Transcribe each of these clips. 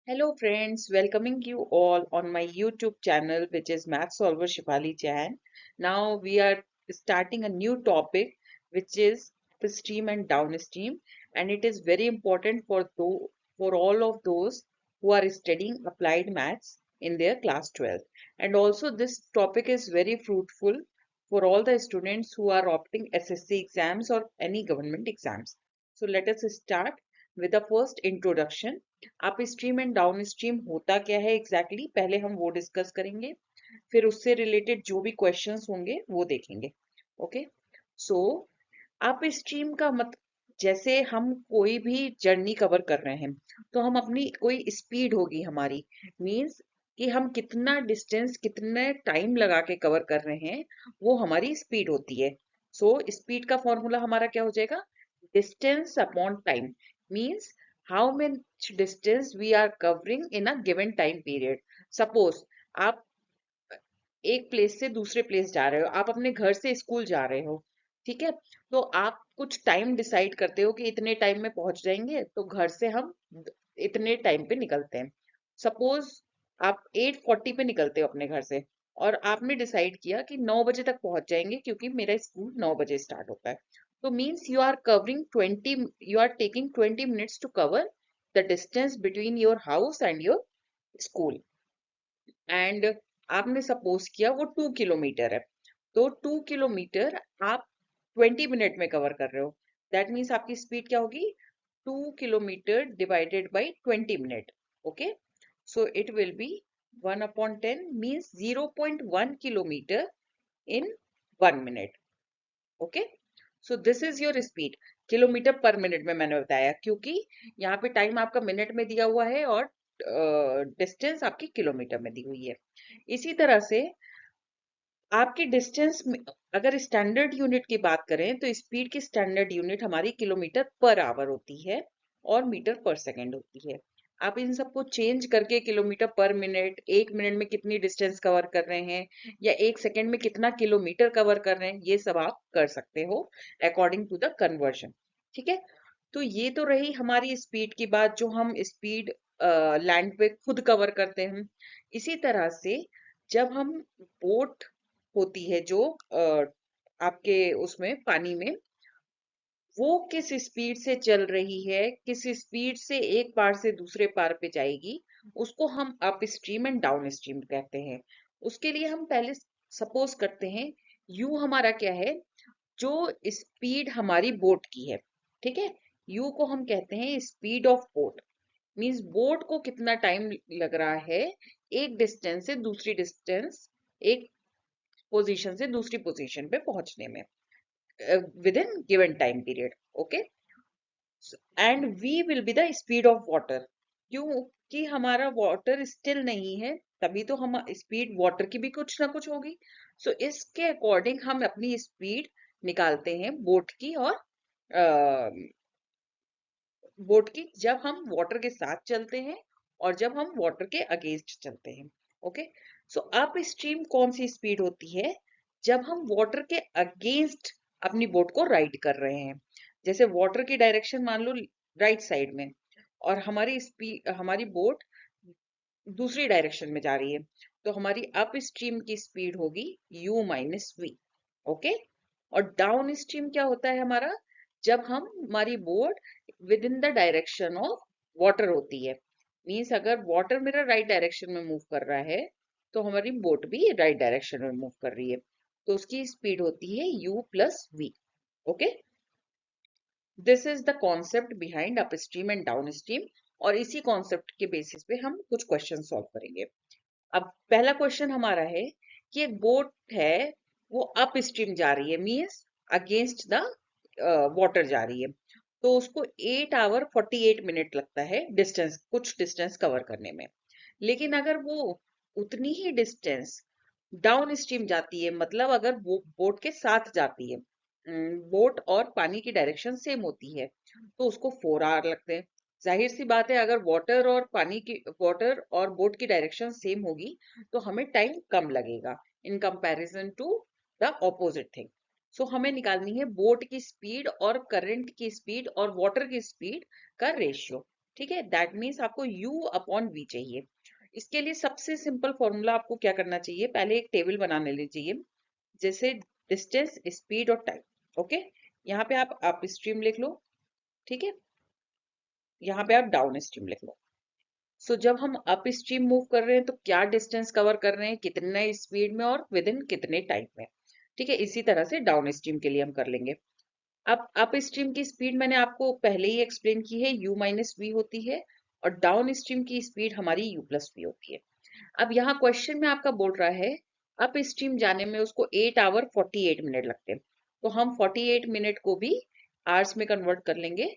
Hello friends, welcoming you all on my YouTube channel which is Math Solver Shifali Jain. Now we are starting a new topic which is upstream and downstream, and it is very important for all of those who are studying applied maths in their class 12. And also this topic is very fruitful for all the students who are opting SSC exams or any government exams. So let us start with the first introduction. Up stream and down stream होता क्या है exactly पहले हम वो discuss करेंगे, फिर उससे related जो भी क्वेश्चंस होंगे वो देखेंगे। ओके, सो अप स्ट्रीम का मत जैसे हम कोई भी जर्नी कवर कर रहे हैं तो हम अपनी कोई स्पीड होगी हमारी, मींस कि हम कितना डिस्टेंस कितने टाइम लगा के कवर कर रहे हैं वो हमारी स्पीड होती है। सो स्पीड का फॉर्मूला हमारा क्या हो जाएगा, distance upon time, means how much distance we are covering in a given time period. Suppose आप एक प्लेस से दूसरे प्लेस जा रहे हो, आप अपने घर से स्कूल जा रहे हो, ठीक है, तो आप कुछ टाइम डिसाइड करते हो कि इतने टाइम में पहुंच जाएंगे, तो घर से हम इतने टाइम पे निकलते हैं। सपोज आप 8:40 पे निकलते हो अपने घर से और आपने डिसाइड किया कि 9 बजे तक पहुंच जाएंगे क्योंकि मेरा स्कूल 9 बजे स्टार्ट होता है। तो means you are taking 20 minutes to cover the distance between your house and your school. And आपने सपोज किया वो 2 किलोमीटर है, तो 2 किलोमीटर आप 20 मिनट में कवर कर रहे हो। दैट मीन्स आपकी स्पीड क्या होगी, 2 kilometre divided by 20 minute. Okay, so it will be 1/10 means 0.1 kilometre in 1 minute. Okay, so this is your speed. Kilometre पर मिनट में मैंने बताया क्योंकि यहाँ पे टाइम आपका मिनट में दिया हुआ है और डिस्टेंस आपकी किलोमीटर में दी हुई है। इसी तरह से आपकी डिस्टेंस में अगर स्टैंडर्ड यूनिट की बात करें तो स्पीड की स्टैंडर्ड यूनिट हमारी किलोमीटर पर आवर होती है और मीटर पर सेकंड होती है। आप इन सबको चेंज करके किलोमीटर पर मिनट, 1 मिनट में कितनी डिस्टेंस कवर कर रहे हैं या 1 सेकंड में कितना किलोमीटर कवर कर रहे हैं, ये सब आप कर सकते हो अकॉर्डिंग टू द कन्वर्जन। ठीक है, तो ये तो रही हमारी स्पीड की बात जो हम स्पीड लैंड पे खुद कवर करते हैं। इसी तरह से जब हम बोट होती है जो आपके उसमें पानी में, वो किस स्पीड से चल रही है, किस स्पीड से एक पार से दूसरे पार पे जाएगी, उसको हम up stream and down stream कहते हैं। उसके लिए हम पहले सपोज करते हैं यू हमारा क्या है, जो स्पीड हमारी बोट की है, ठीक है, यू को हम कहते हैं speed of boat. Means boat को कितना टाइम लग रहा है एक डिस्टेंस से दूसरी डिस्टेंस, एक पोजीशन से दूसरी पोजीशन पे पहुंचने में within given time period. Okay, and we will be the speed of water, क्योंकि हमारा वाटर स्टिल नहीं है तभी तो हम स्पीड वाटर की भी कुछ ना कुछ होगी। सो इसके अकॉर्डिंग हम अपनी स्पीड निकालते हैं बोट की और बोट की जब हम वाटर के साथ चलते हैं और जब हम वाटर के अगेंस्ट चलते हैं। ओके, सो अप स्ट्रीम कौन सी स्पीड होती है, जब हम वाटर के अगेंस्ट अपनी बोट को राइड कर रहे हैं। जैसे वाटर की डायरेक्शन मान लो राइट साइड में और हमारी बोट दूसरी डायरेक्शन में जा रही है, तो हमारी अप स्ट्रीम की स्पीड होगी u माइनस वी। ओके, और डाउन स्ट्रीम क्या होता है हमारा, जब हम हमारी boat with in the direction of water होती है। मीन्स अगर वाटर मेरा राइट डायरेक्शन में मूव कर रहा है तो हमारी बोट भी राइट डायरेक्शन में मूव कर रही है, तो उसकी स्पीड होती है u plus V. Okay, this is the concept behind upstream and downstream, और इसी कॉन्सेप्ट के बेसिस पे हम कुछ क्वेश्चन सॉल्व करेंगे। अब पहला क्वेश्चन हमारा है कि एक बोट है वो अप स्ट्रीम जा रही है, मीन्स अगेंस्ट द वाटर जा रही है, तो उसको 8 आवर 48 मिनट लगता है डिस्टेंस, कुछ डिस्टेंस कवर करने में। लेकिन अगर वो उतनी ही डिस्टेंस डाउन स्ट्रीम जाती है, मतलब अगर वो बोट के साथ जाती है, बोट और पानी की डायरेक्शन सेम होती है, तो उसको 4 आवर लगते हैं। जाहिर सी बात है अगर वाटर और बोट की डायरेक्शन सेम होगी तो हमें टाइम कम लगेगा in comparison to the opposite thing. So हमें निकालनी है बोट की स्पीड और करंट की स्पीड और वाटर की स्पीड का रेशियो। ठीक है, दैट मीन्स आपको u अपॉन v चाहिए। इसके लिए सबसे सिंपल फॉर्मूला आपको क्या करना चाहिए, पहले एक टेबल बनाने ले चाहिए, जैसे डिस्टेंस, स्पीड और टाइम। ओके, यहाँ पे आप अप स्ट्रीम लिख लो, ठीक है, यहाँ पे आप डाउन स्ट्रीम लिख लो। सो जब हम अप स्ट्रीम मूव कर रहे हैं तो क्या डिस्टेंस कवर कर रहे हैं, कितने स्पीड में और विद इन कितने टाइम में। ठीक है, इसी तरह से डाउन स्ट्रीम के लिए हम कर लेंगे। अब अप स्ट्रीम की स्पीड मैंने आपको पहले ही एक्सप्लेन की है, u माइनस वी होती है, और डाउन स्ट्रीम की स्पीड हमारी u प्लस वी होती है। अब यहाँ क्वेश्चन में आपका बोल रहा है अप स्ट्रीम जाने में उसको 8 आवर 48 मिनट लगते हैं, तो हम 48 मिनट को भी आवर्स में कन्वर्ट कर लेंगे।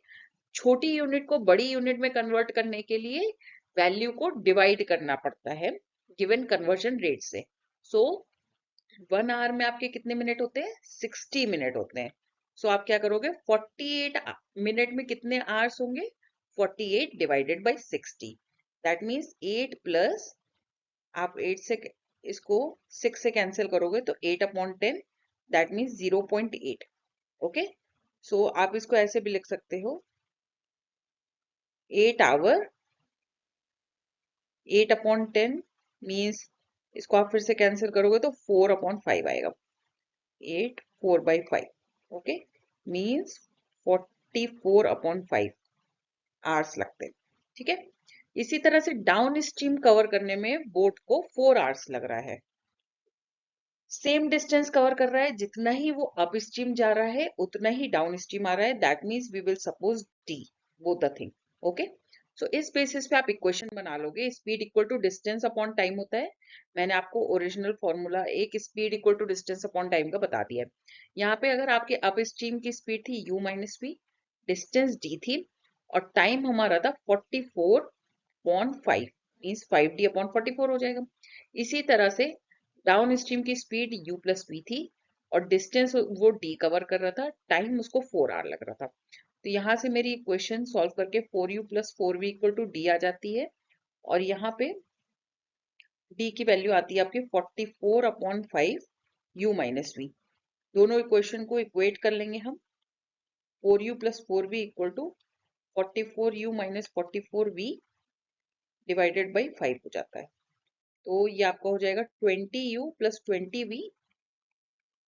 छोटी यूनिट को बड़ी यूनिट में कन्वर्ट करने के लिए वैल्यू को डिवाइड करना पड़ता है गिवन कन्वर्जन रेट से। सो 1 आवर में आपके कितने मिनट होते हैं, 60 मिनट होते हैं। सो आप क्या करोगे, 48 मिनट में कितने आवर्स होंगे, 48 divided by 60, that means 8 plus, आप 8 से इसको 6 से कैंसिल करोगे तो 8 अपॉन 10, दैट मीन्स 0.8। ओके, सो आप इसको ऐसे भी लिख सकते हो, 8 आवर 8 अपॉन 10 मीन्स, इसको आप फिर से कैंसिल करोगे तो 4 अपॉन 5 आएगा, 8 4/5। ओके, मीन्स 44 अपॉन 5 आवर्स लगते हैं। ठीक है, इसी तरह से डाउन स्ट्रीम कवर करने में बोट को 4 आवर्स लग रहा है। सेम डिस्टेंस कवर कर रहा है, जितना ही वो अप स्ट्रीम जा रहा है उतना ही डाउन स्ट्रीम आ रहा है, that means we will suppose D both the thing. Okay, so इस बेसिस पे आप इक्वेशन बना लोगे, speed equal to distance upon time होता है। मैंने आपको ओरिजिनल फॉर्मूला एक speed equal to distance upon time का बता दिया है। यहाँ पे अगर आपके अप स्ट्रीम की स्पीड थी u minus V, distance d थी, और टाइम हमारा था 44/5, मीन्स 5d अपॉन 44 हो जाएगा। इसी तरह से डाउन स्ट्रीम की स्पीड u प्लस वी थी, और डिस्टेंस वो d कवर कर रहा था, टाइम उसको 4 आवर लग रहा था। तो यहाँ से मेरी इक्वेशन सॉल्व करके 4u plus 4v equal to d आ जाती है, और यहाँ पे d की वैल्यू आती है आपकी 44/5 u माइनस वी। दोनों इक्वेशन को इक्वेट कर लेंगे हम, 4u plus 4v equal to 44u minus 44v divided by 5 हो जाता है। तो ये आपका हो जाएगा 20u plus 20v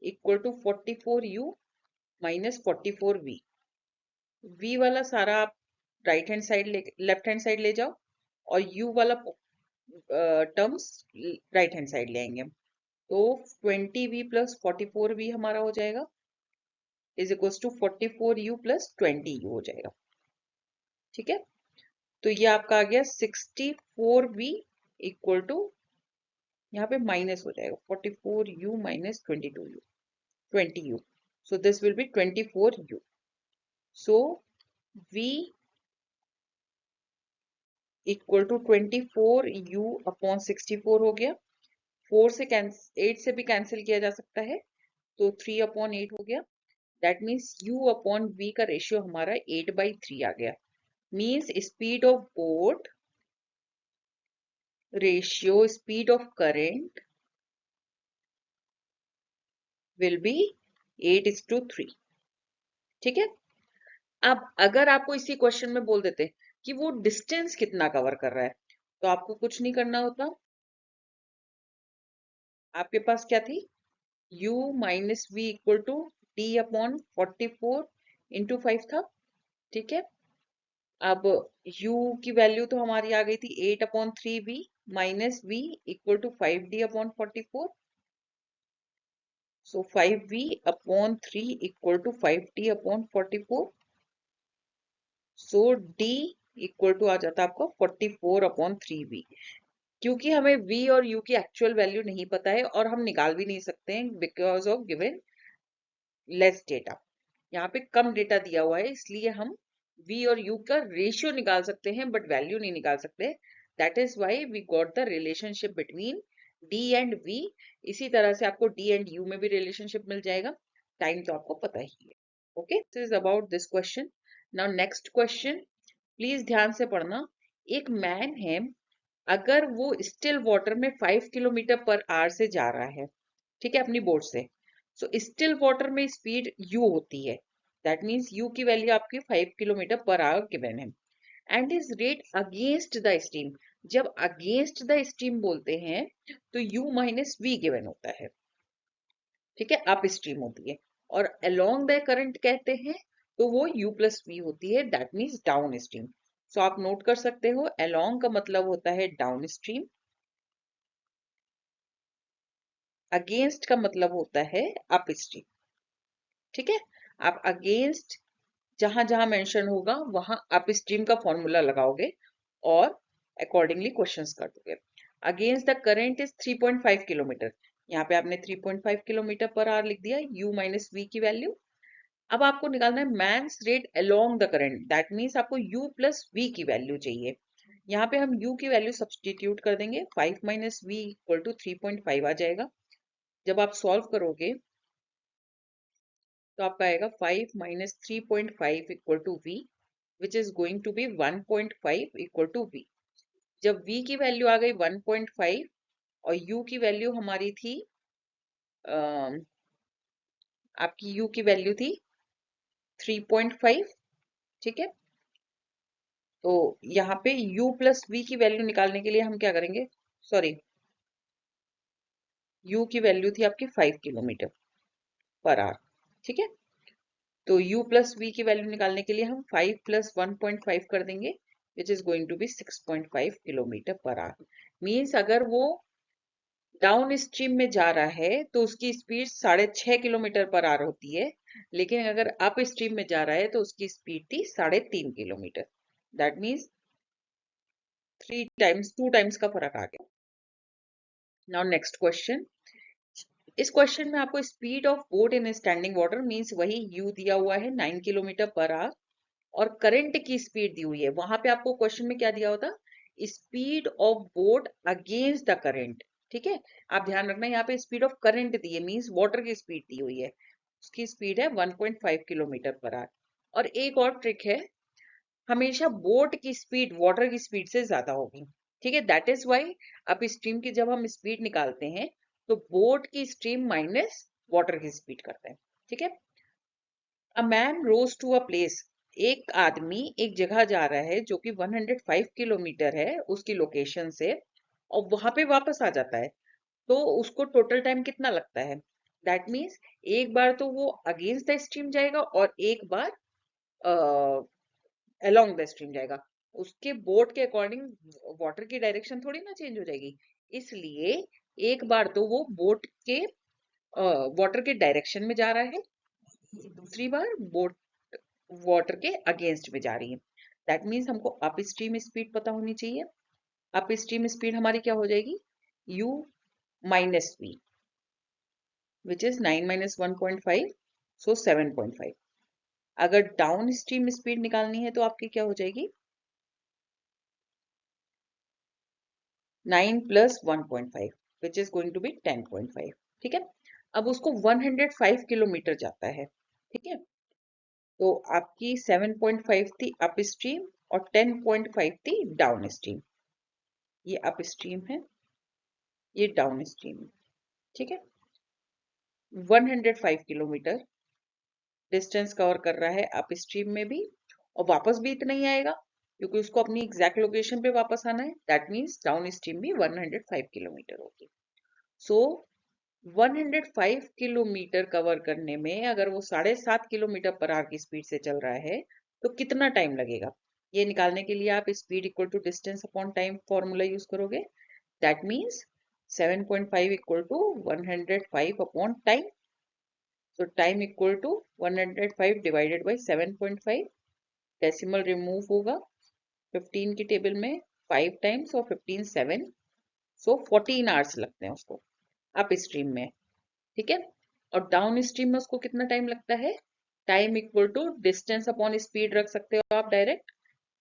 equal to 44u minus 44v। v वाला सारा आप राइट हैंड साइड ले, लेफ्ट हैंड साइड ले जाओ, और u वाला टर्म्स राइट हैंड साइड ले आएंगे। तो 20v प्लस 44v हमारा हो जाएगा is equal to 44u plus 20u हो जाएगा। ठीक है, तो ये आपका आ गया 64v इक्वल टू, यहाँ पे माइनस हो जाएगा 44u minus 20u, so this will be 24u, so v equal to 24u upon 64 हो गया। 4 से 8 से भी कैंसिल किया जा सकता है, तो 3 अपॉन 8 हो गया, that means u upon v का रेशियो हमारा 8/3 आ गया। Means speed of boat ratio speed of current will be 8:3। ठीक है, अब अगर आपको इसी क्वेश्चन में बोल देते कि वो डिस्टेंस कितना कवर कर रहा है, तो आपको कुछ नहीं करना होता, आपके पास क्या थी, u minus V equal to d upon 44 into 5 था। ठीक है, अब u की वैल्यू तो हमारी आ गई थी 8/3v minus v equal to 5d upon 44, so 5v upon 3 equal to 5d upon 44, so d equal to आ जाता है आपका 44/3v। क्योंकि हमें v और u की एक्चुअल वैल्यू नहीं पता है और हम निकाल भी नहीं सकते हैं because of given less data, यहाँ पे कम डेटा दिया हुआ है, इसलिए हम v और u का रेशियो निकाल सकते हैं बट वैल्यू नहीं निकाल सकते। That is why we got the relationship between d and v। इसी तरह से आपको d एंड u में भी रिलेशनशिप मिल जाएगा, टाइम तो आपको पता ही है। Okay, this is about this question. Now next question, please ध्यान से पढ़ना। एक मैन है, अगर वो स्टिल वाटर में 5 किलोमीटर पर आवर से जा रहा है, ठीक है, अपनी बोट से, सो स्टिल वाटर में स्पीड u होती है, दैट मीन्स u की वैल्यू आपकी 5 किलोमीटर पर आवर गिवन है, and is rate against the stream. जब अगेंस्ट द स्ट्रीम बोलते हैं तो u माइनस वी गिवन होता है, ठीक है, अप स्ट्रीम होती है। और अलोंग द करंट कहते हैं तो वो u प्लस वी होती है, दैट मीन्स डाउन स्ट्रीम। सो आप नोट कर सकते हो, अलोंग का मतलब होता है डाउन स्ट्रीम, अगेंस्ट का मतलब होता है अप स्ट्रीम, ठीक है। आप अगेंस्ट जहां जहां मेंशन होगा वहां अप स्ट्रीम का फॉर्मूला लगाओगे और अकॉर्डिंगली क्वेश्चंस कर दोगे। Against the current is 3.5 kilometre, यहाँ पे आपने 3.5 किलोमीटर पर आवर लिख दिया, u माइनस वी की वैल्यू। अब आपको निकालना है man's rate along the current, that means आपको u प्लस वी की वैल्यू चाहिए। यहाँ पे हम u की वैल्यू सब्सटीट्यूट कर देंगे, 5 माइनस वी इक्वल टू 3.5 आ जाएगा। जब आप सॉल्व करोगे तो आपका आएगा 5 minus 3.5 equal to V, which is going to be 1.5 equal to V. जब v की वैल्यू आ गई 1.5 और u की वैल्यू हमारी थी आपकी u की वैल्यू थी 3.5, ठीक है। तो यहाँ पे u प्लस v की वैल्यू निकालने के लिए हम क्या करेंगे, सॉरी, u की वैल्यू थी आपकी 5 किलोमीटर पर आवर, ठीक है। तो u प्लस v की वैल्यू निकालने के लिए हम 5 प्लस 1.5 कर देंगे, which is going to be 6.5 kilometre per hour. Means अगर वो डाउन स्ट्रीम में जा रहा है तो उसकी स्पीड 6.5 किलोमीटर पर आवर होती है, लेकिन अगर अप स्ट्रीम में जा रहा है तो उसकी स्पीड थी 3.5 kilometre, that means 3 times 2 times का फर्क आ गया। नाउ नेक्स्ट क्वेश्चन, इस क्वेश्चन में आपको speed of boat in standing water means वही u दिया हुआ है 9 किलोमीटर पर आवर और करंट की स्पीड दी हुई है। वहां पे आपको क्वेश्चन में क्या दिया होता, speed of boat against the current, ठीक है। आप ध्यान रखना यहाँ पे स्पीड ऑफ करंट दी है, मीन्स वाटर की स्पीड दी हुई है, उसकी स्पीड है 1.5 किलोमीटर पर आवर। और एक और ट्रिक है, हमेशा बोट की स्पीड वाटर की स्पीड से ज्यादा होगी, ठीक है। दैट इज वाई अब स्ट्रीम की जब हम स्पीड निकालते हैं तो बोट की स्ट्रीम माइनस वाटर की स्पीड करते हैं, ठीक है। A man rows to a place, एक आदमी एक जगह जा रहा है जो कि 105 किलोमीटर है उसकी लोकेशन से, और वहां पे वापस आ जाता है, तो उसको टोटल टाइम कितना लगता है। दैट मीन्स एक बार तो वो अगेंस्ट द स्ट्रीम जाएगा और एक बार अलोंग द स्ट्रीम जाएगा। उसके बोट के अकॉर्डिंग वाटर की डायरेक्शन थोड़ी ना चेंज हो जाएगी, इसलिए एक बार तो वो बोट के वाटर के डायरेक्शन में जा रहा है, दूसरी बार बोट वाटर के अगेंस्ट में जा रही है। दैट मीन्स हमको अप स्ट्रीम स्पीड पता होनी चाहिए। अप स्ट्रीम स्पीड हमारी क्या हो जाएगी, u minus V, which is 9 minus 1.5, so 7.5। अगर डाउन स्ट्रीम स्पीड निकालनी है तो आपकी क्या हो जाएगी, 9 plus 1.5, which is going to be 10.5, ठीक है। अब उसको 105 किलोमीटर जाता है, ठीक है। तो आपकी 7.5 थी अप स्ट्रीम और 10.5 थी डाउन स्ट्रीम। ये अप स्ट्रीम है, ये डाउन स्ट्रीम है, ठीक है। 105 किलोमीटर डिस्टेंस कवर कर रहा है अप स्ट्रीम में भी, और वापस भी इतना ही आएगा क्योंकि उसको अपनी एग्जैक्ट लोकेशन पे वापस आना है। दैट मीन्स डाउन स्ट्रीम भी 105 किलोमीटर होगी। सो 105 किलोमीटर कवर करने में अगर वो 7.5 किलोमीटर पर आवर की स्पीड से चल रहा है तो कितना टाइम लगेगा, ये निकालने के लिए आप speed equal to distance upon time formula use करोगे। That means 7.5 equal to 105 upon time, so time equal to 105 divided by 7.5, decimal remove होगा 15 की टेबल में 5 टाइम्स और 15 7, सो 14 आवर्स लगते हैं उसको अप स्ट्रीम में, ठीक है। और डाउन स्ट्रीम में उसको कितना टाइम लगता है, time equal to distance upon speed रख सकते हो आप direct,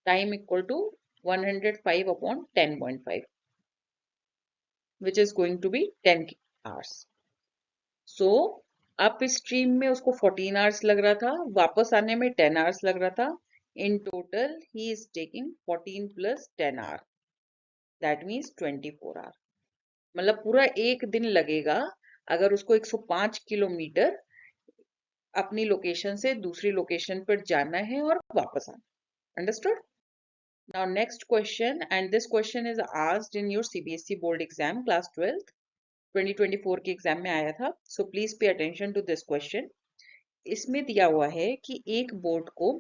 time equal to 105 upon 10.5, which is going to be 10 hours. So upstream में उसको 14 आवर्स लग रहा था, वापस आने में 10 आवर्स लग रहा था। In total he is taking 14 plus 10 hour, that means 24 hour. मतलब पूरा एक दिन लगेगा अगर उसको 105 किलोमीटर अपनी लोकेशन से दूसरी लोकेशन पर जाना है और वापस आना। Understood. Now next question, and this question is asked in your CBSE board exam class 12th 2024 के एग्जाम में आया था. So please pay attention to this question. इसमें दिया हुआ है कि एक बोट को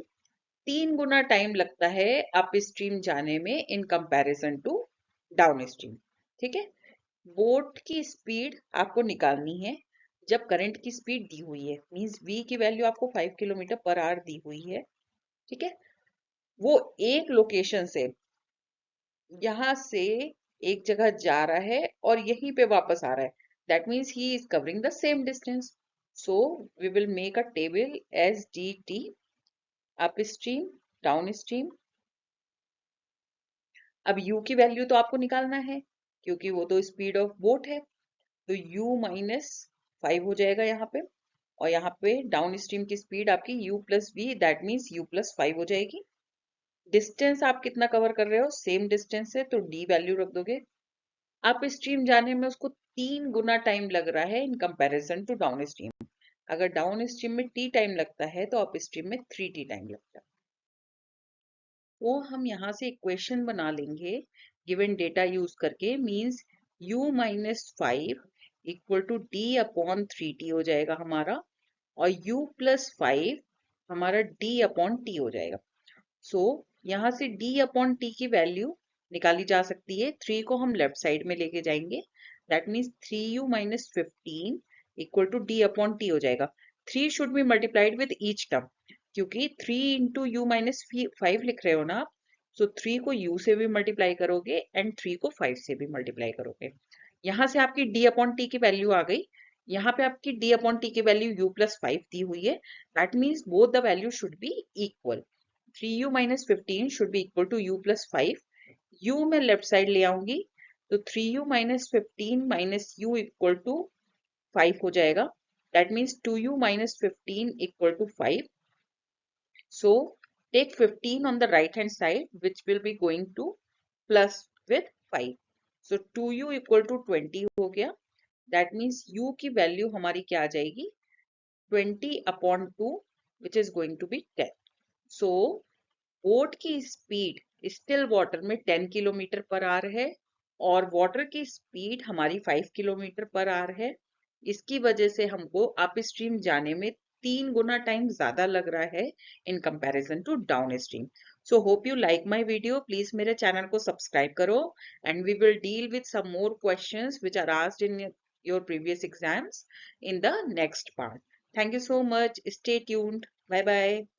3 गुना टाइम लगता है अप स्ट्रीम जाने में in comparison to downstream. ठीक है, बोट की स्पीड आपको निकालनी है जब करंट की स्पीड दी हुई है, मींस v की वैल्यू आपको 5 किलोमीटर पर आवर दी हुई है. ठीक है, वो एक लोकेशन से यहां से एक जगह जा रहा है और यहीं पे वापस आ रहा है. That means he is covering the same distance. So we will make a table S D T, upstream, downstream. अब u की वैल्यू तो आपको निकालना है क्योंकि वो तो स्पीड ऑफ बोट है. तो u माइनस 5 हो जाएगा यहाँ पे, और यहाँ पे डाउन स्ट्रीम की स्पीड आपकी u plus V, that means u plus 5 हो जाएगी. डिस्टेंस आप कितना कवर कर रहे हो, सेम डिस्टेंस है तो d वैल्यू रख दोगे. अप स्ट्रीम जाने में उसको 3 गुना टाइम लग रहा है in comparison to downstream. अगर डाउन स्ट्रीम में t टाइम लगता है तो अप स्ट्रीम में 3t टाइम लगता है. वो हम यहाँ से इक्वेशन बना लेंगे गिवन डेटा यूज करके. Means u minus 5 equal to d upon 3t हो जाएगा हमारा, और u प्लस 5 हमारा d अपॉन t हो जाएगा. सो यहाँ से d अपॉन t की वैल्यू निकाली जा सकती है. 3 को हम लेफ्ट साइड में लेके जाएंगे, that means 3u minus 15 equal to d upon t हो जाएगा. 3 should be multiplied with each term, क्योंकि 3 इंटू यू माइनस 5 लिख रहे हो ना आप. सो 3 को u से भी मल्टीप्लाई करोगे एंड 3 को 5 से भी मल्टीप्लाई करोगे. यहाँ से आपकी d अपॉन t की वैल्यू आ गई. यहाँ पे आपकी d अपॉन t की वैल्यू u प्लस 5 दी हुई है. That means both the value should be equal. 3u minus 15 should be equal to u plus 5. u मैं लेफ्ट साइड ले आऊंगी तो 3u minus 15 minus u equal to 5 हो जाएगा. That means 2u minus 15 equal to 5. So take 15 on the right hand side, which will be going to plus with 5. So 2u equal to 20 हो गया. That means u की value हमारी क्या आ जाएगी, 20 upon 2, which is going to be 10. So boat की speed still water में 10 kilometre per our है और वाटर की स्पीड हमारी 5 किलोमीटर पर आवर है. इसकी वजह से हमको अप स्ट्रीम जाने में 3 गुना टाइम ज्यादा लग रहा है in comparison to downstream. So hope you like my video. Please मेरे चैनल को सब्सक्राइब करो and we will deal with some more questions which are asked in your previous exams in the next part. Thank you so much. Stay tuned. Bye bye.